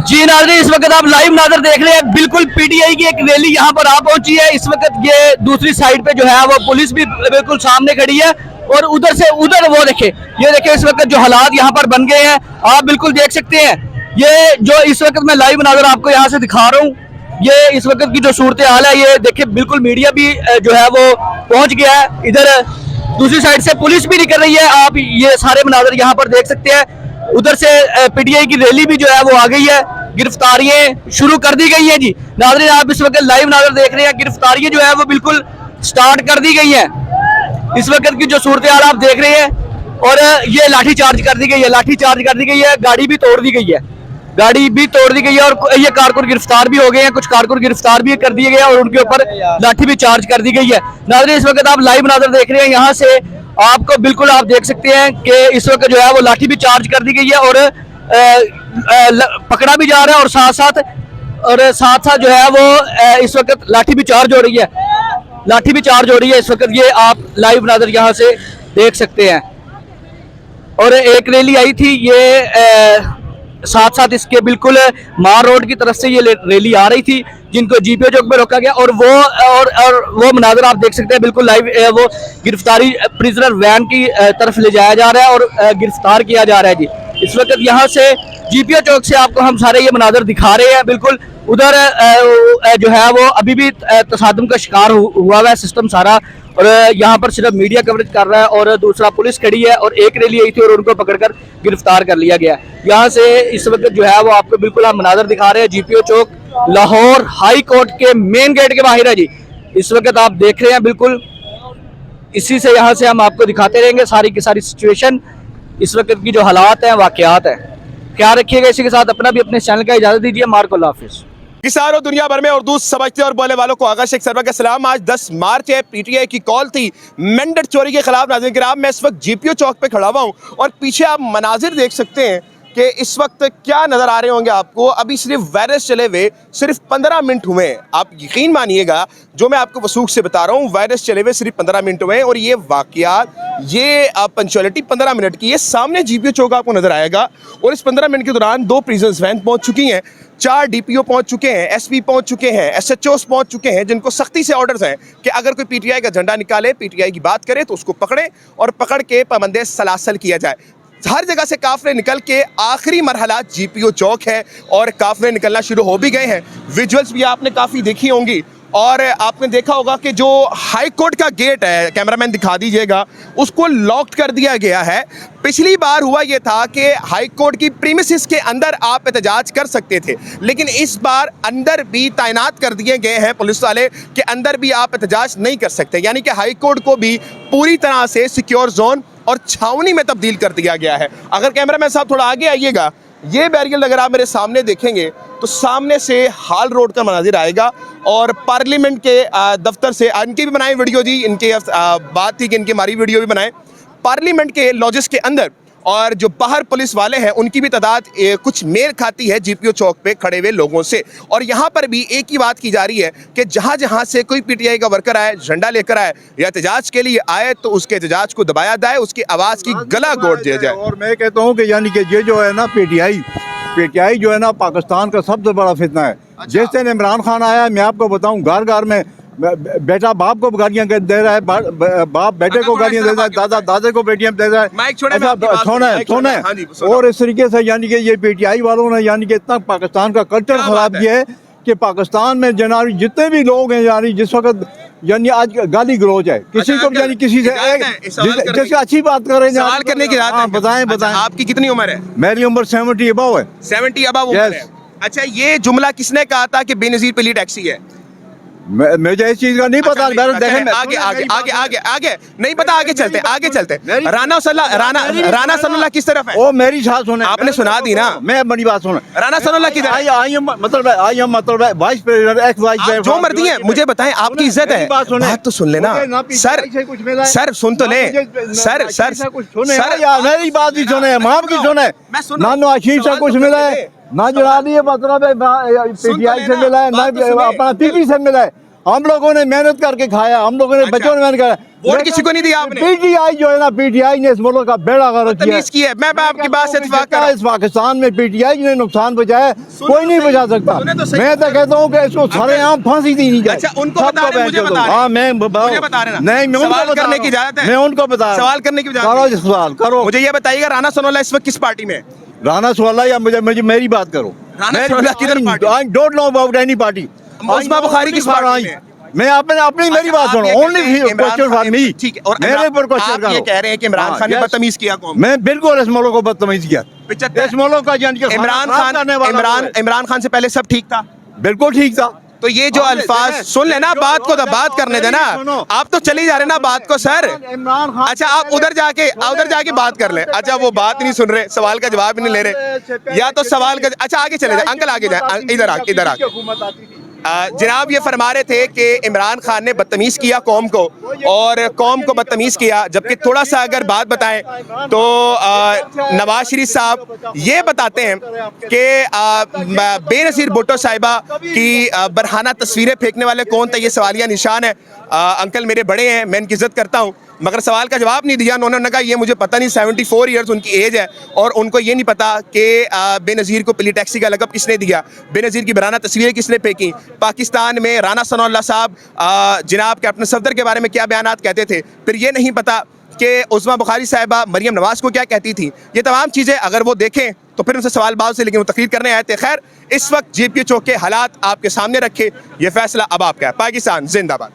जी नाज़रीन, इस वक्त आप लाइव नाज़र देख रहे हैं। बिल्कुल पीटीआई की एक रैली यहाँ पर आ पहुंची है। इस वक्त ये दूसरी साइड पे जो है वो पुलिस भी बिल्कुल सामने खड़ी है और उधर से उधर वो देखे, ये देखे इस वक्त जो हालात यहाँ पर बन गए हैं, आप बिल्कुल देख सकते हैं। ये जो इस वक्त मैं लाइव नाज़र आपको यहाँ से दिखा रहा हूँ, ये इस वक्त की जो सूरत हाल है, ये देखिए बिल्कुल मीडिया भी जो है वो पहुंच गया है। इधर दूसरी साइड से पुलिस भी निकल रही है, आप ये सारे मनाजर यहाँ पर देख सकते हैं। उधर से पीटीआई की रैली भी जो है वो आ गई है, गिरफ्तारियां शुरू कर दी गई हैं। जी नाज़रीन, आप इस वक्त लाइव नाज़र देख रहे हैं, गिरफ्तारियां जो है वो बिल्कुल स्टार्ट कर दी गई हैं। इस वक्त की जो सूरत हाल आप देख रहे हैं, और ये लाठी चार्ज कर दी गई है, लाठी चार्ज कर दी गई है, गाड़ी भी तोड़ दी गई है, गाड़ी भी तोड़ दी गई है, और ये कारकुन गिरफ्तार भी हो गए हैं, कुछ कारकुन गिरफ्तार भी कर दिए गए और उनके ऊपर लाठी भी चार्ज कर दी गई है। नाज़रीन, इस वक्त आप लाइव नाज़र देख रहे हैं, यहाँ से आपको बिल्कुल आप देख सकते हैं कि इस वक्त जो है वो लाठी भी चार्ज कर दी गई है और पकड़ा भी जा रहा है, और साथ साथ जो है वो इस वक्त लाठी भी चार्ज हो रही है, लाठी भी चार्ज हो रही है इस वक्त। ये आप लाइव नाज़र यहाँ से देख सकते हैं। और एक रैली आई थी, ये साथ साथ इसके बिल्कुल मार रोड की तरफ से ये रैली आ रही थी, जिनको जीपीओ चौक पे रोका गया, और वो मनाजर आप देख सकते हैं बिल्कुल लाइव। वो गिरफ्तारी प्रिजनर वैन की तरफ ले जाया जा रहा है और गिरफ्तार किया जा रहा है। जी इस वक्त यहाँ से जीपीओ चौक से आपको हम सारे ये मनाजर दिखा रहे हैं। बिल्कुल उधर जो है वो अभी भी तसादम का शिकार हुआ है सिस्टम सारा, और यहाँ पर सिर्फ मीडिया कवरेज कर रहा है, और दूसरा पुलिस खड़ी है, और एक रैली आई थी और उनको पकड़कर गिरफ्तार कर लिया गया। यहाँ से इस वक्त जो है वो आपको बिल्कुल हम मनाजर दिखा रहे हैं, जीपीओ चौक लाहौर हाई कोर्ट के मेन गेट के बाहर है। जी इस वक्त आप देख रहे हैं, बिल्कुल इसी से यहाँ से हम आपको दिखाते रहेंगे सारी की सारी सिचुएशन, इस वक्त की जो हालात हैं, वाकयात हैं। ख्याल रखिएगा, इसी के साथ अपना भी अपने चैनल का इजाजत दीजिए। मार्को अल्लाह हाफिज़। किसानों दुनिया भर में उर्दू समझते और बोलने वालों को आगा शेख सरवर का सलाम। आज 10 मार्च है, पीटीआई की कॉल थी मेंढक चोरी के खिलाफ। नाज़रीन किराम, मैं इस वक्त जीपीओ चौक पे खड़ा हुआ हूँ और पीछे आप मनाजिर देख सकते हैं कि इस वक्त क्या नज़र आ रहे होंगे आपको। अभी सिर्फ वायरस चले हुए सिर्फ 15 मिनट हुए हैं। आप यकीन मानिएगा, जो मैं आपको वसूख से बता रहा हूँ, वायरस चले हुए सिर्फ 15 मिनट हुए हैं, और ये वाकयात, ये पंक्चुअलिटी 15 मिनट की। ये सामने जीपीओ चौक आपको नजर आएगा, और इस 15 मिनट के दौरान 2 प्रिजन्स वैन पहुंच चुकी हैं, 4 डीपीओ पहुंच चुके हैं, एसपी पहुंच चुके हैं, एसएचओस पहुंच चुके हैं, जिनको सख्ती से ऑर्डर्स हैं कि अगर कोई पीटीआई का झंडा निकाले, पीटीआई की बात करे, तो उसको पकड़े और पकड़ के पाबंदे सलासल किया जाए। हर जगह से काफिले निकल के आखिरी मरहला जीपीओ चौक है, और काफिले निकलना शुरू हो भी गए हैं। विजुअल्स भी आपने काफ़ी देखी होंगी, और आपने देखा होगा कि जो हाई कोर्ट का गेट है, कैमरामैन दिखा दीजिएगा, उसको लॉक कर दिया गया है। पिछली बार हुआ ये था कि हाई कोर्ट की प्रीमिसेस के अंदर आप एहतजाज कर सकते थे, लेकिन इस बार अंदर भी तैनात कर दिए गए हैं पुलिस वाले कि अंदर भी आप एहतजाज नहीं कर सकते। यानी कि हाई कोर्ट को भी पूरी तरह से सिक्योर जोन और छावनी में तब्दील कर दिया गया है। अगर कैमरामैन साहब थोड़ा आगे आइएगा, ये बैरियर अगर आप मेरे सामने देखेंगे तो सामने से हाल रोड का मनाजिर आएगा, और पार्लियामेंट के दफ्तर से इनकी भी बनाए वीडियो जी, इनके बात थी कि इनकी हमारी वीडियो भी बनाए पार्लियामेंट के लॉजिस के अंदर, और जो बाहर पुलिस वाले हैं उनकी भी तादाद कुछ मेल खाती है जीपीओ चौक पे खड़े हुए लोगों से। और यहाँ पर भी एक ही बात की जा रही है कि जहाँ जहाँ से कोई पीटीआई का वर्कर आए, झंडा लेकर आए या एहतजाज के लिए आए, तो उसके एहतजाज को दबाया जाए, उसकी आवाज़ की गला घोट दिया जाए। और मैं कहता हूँ कि यानी कि ये जो है ना पीटीआई जो है ना, पाकिस्तान का सबसे बड़ा फितना है। जिस दिन इमरान खान आया, मैं आपको बताऊँ, घर घर में बेटा बाप को गालियां दे रहा है, बाप बेटे को गालियां दे रहा है, दादा दादे को बेटियां दे रहा है। सोना और इस तरीके से यानी कि ये पीटीआई वालों ने यानी कि इतना पाकिस्तान का कल्चर खराब किया है कि पाकिस्तान में जनाब जितने भी लोग हैं, यानी जिस वक्त यानी आज गाली गलौज है, किसी को यानी किसी से जैसे अच्छी बात करें, सवाल करने की बताएं। आपकी कितनी उम्र है? मेरी उम्र 70 अबव है। 70 अबव उम्र है। अच्छा, ये जुमला किसने कहा था कि बेनज़ीर पे टैक्सी है? मुझे इस चीज का नहीं पता। आगे आगे आगे आगे आगे नहीं पता, आगे चलते। राना सनाउल्लाह किस तरफ है? ओ मेरी साथ सुने, आपने सुना दी ना, मैं बड़ी बात सुना। राना सनाउल्लाह किधर? आई एम मतलब vice president, x vice president, जो मर्जी है मुझे बताएं, आपकी इज्जत है, बात तो सुन लेना। सर सुन तो ले, सर मेरी बात भी सुने, माँ की सुने, नानो आशीष से कुछ मिला है ना, जनानी मतलब पीटीआई से मिला है ना, अपना पीपी से मिला है। हम लोगों ने मेहनत करके खाया, हम लोगों ने अच्छा। बच्चों ने मेहनत करा। वोट किसी को नहीं दिया आपने? पीटीआई जो है ना, पीटीआई ने इस मुल्क का बेड़ा गर्क किया तमीज की है। मैं आपकी बात से इत्तेफाक कर रहा हूं। इस पाकिस्तान में पीटीआई ने नुकसान बचाया, कोई नहीं सही, बचा सकता। सुने तो सही। मैं तो कहता हूँ कि इसको सरेआम फांसी दी नहीं जाए। अच्छा, उनको बता रहे हैं, मुझे बता रहे हैं। हाँ, मैं मुझे बता रहे हैं ना। नहीं, मैं उनको सवाल बता करने रहा की हूं। इजाजत है? मैं उनको बता रहा हूं। सवाल करने की इजाजत करो है? जी, सवाल करो। मुझे ये बताइएगा राना सनोल्लाह इस वक्त किस पार्टी में है? राना सोल्ला या मुझे मेरी बात करो। राना सोल्ला किधर party? I don't know about any party. उस्मा बुखारी किस पार्टी में है? मैं अपनी मेरी बात आप सुनो। ये कहते ओनली हैं इमरान क्वेश्चन फॉर खान- मी। ठीक है, और मेरे पर क्वेश्चन आप करो। ये कह रहे हैं कि इमरान हाँ, खान ने yes। बदतमीज किया कौम। मैं बिल्कुल इस मुल्क को बदतमीज किया। 75 इस मुल्क का यानी कि इमरान खान से पहले सब ठीक था। बिल्कुल ठीक था। तो ये जो अल्फाज सुन लेना, बात को तो बात करने देना। आप तो चले जा रहे ना बात को सर। इमरान खान अच्छा, आप उधर जाके बात कर लें। अच्छा, वो बात ही नहीं सुन रहे, सवाल का जवाब ही नहीं ले रहे, या तो सवाल का। अच्छा, आगे चले जाए अंकल, आगे जाए, इधर आके जनाब ये फरमा रहे थे कि इमरान खान ने बदतमीज किया कौम को, और कौम को बदतमीज किया। जबकि थोड़ा सा अगर बात बताएं तो नवाज शरीफ साहब ये बताते हैं कि बेनज़ीर भुट्टो साहिबा की बरहाना तस्वीरें फेंकने वाले कौन थे, ये सवालिया निशान है। अंकल मेरे बड़े हैं, मैं इनकी इज्जत करता हूँ, मगर सवाल का जवाब नहीं दिया उन्होंने। कहा ये मुझे पता नहीं, 74 ईयर्स उनकी एज है, और उनको ये नहीं पता कि बेनज़ीर को पिली टैक्सी का लक़ब किसने दिया, बेनज़ीर की बराना तस्वीरें किसने फेंकी। पाकिस्तान में राना सनाउल्लाह साहब जनाब कैप्टन सफदर के बारे में क्या बयानात कहते थे, फिर ये नहीं पता कि उस्मा बुखारी साहिबा मरियम नवाज़ को क्या कहती थी। ये तमाम चीज़ें अगर वो देखें तो फिर उनसे सवाल बात से, लेकिन वो तकरीर करने आए थे। खैर, इस वक्त GPO चौक के हालात आपके सामने रखे, ये फैसला अब आपका है। पाकिस्तान जिंदाबाद।